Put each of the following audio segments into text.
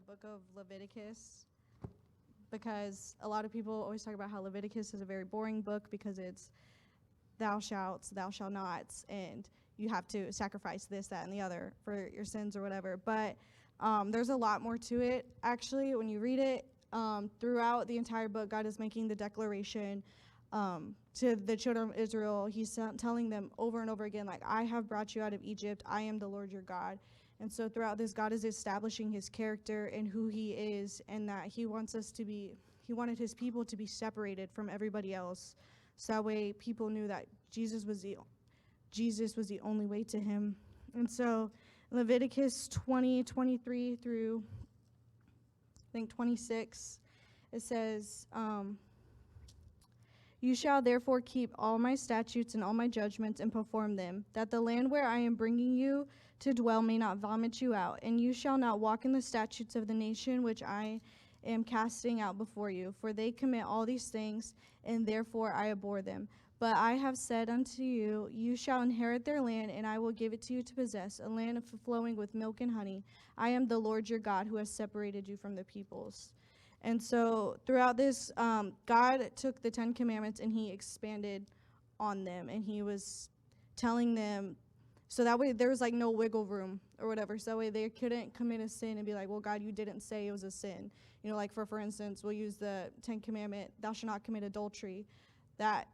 book of Leviticus, because a lot of people always talk about how Leviticus is a very boring book because it's thou shalt nots, and you have to sacrifice this, that, and the other for your sins or whatever. But there's a lot more to it, actually. When you read it, throughout the entire book, God is making the declaration to the children of Israel. He's telling them over and over again, like, I have brought you out of Egypt. I am the Lord your God. And so throughout this, God is establishing his character and who he is, and that he wanted his people to be separated from everybody else. So that way people knew that Jesus was the only way to him. And so Leviticus 20:23 through I think 26, it says, you shall therefore keep all my statutes and all my judgments and perform them, that the land where I am bringing you to dwell may not vomit you out. And you shall not walk in the statutes of the nation which I am casting out before you, for they commit all these things, and therefore I abhor them. But I have said unto you, you shall inherit their land, and I will give it to you to possess, a land flowing with milk and honey. I am the Lord your God, who has separated you from the peoples. And so throughout this, God took the 10 Commandments and he expanded on them, and he was telling them, so that way there was like no wiggle room or whatever. So that way they couldn't commit a sin and be like, well, God, you didn't say it was a sin. You know, like for instance, we'll use the 10th commandment, thou shalt not commit adultery. That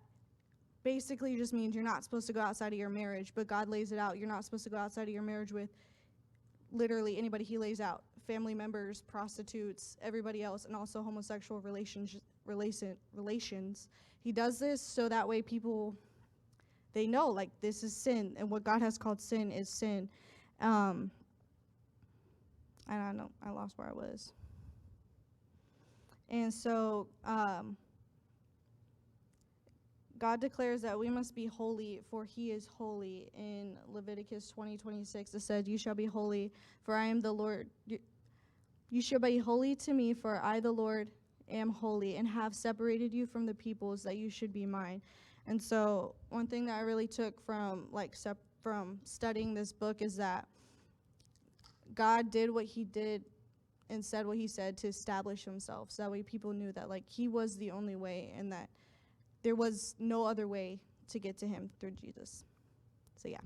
basically just means you're not supposed to go outside of your marriage, but God lays it out. You're not supposed to go outside of your marriage with literally anybody. He lays out family members, prostitutes, everybody else, and also homosexual relations. He does this so that way people, they know, like, this is sin, and what God has called sin is sin. And I know I lost where I was. And so God declares that we must be holy, for he is holy. In Leviticus 20:26, it said, you shall be holy, for I am the Lord. You shall be holy to me, for I, the Lord, am holy, and have separated you from the peoples, that you should be mine. And so one thing that I really took from from studying this book is that God did what he did and said what he said to establish himself, so that way people knew that, like, he was the only way, and that there was no other way to get to him through Jesus. So yeah.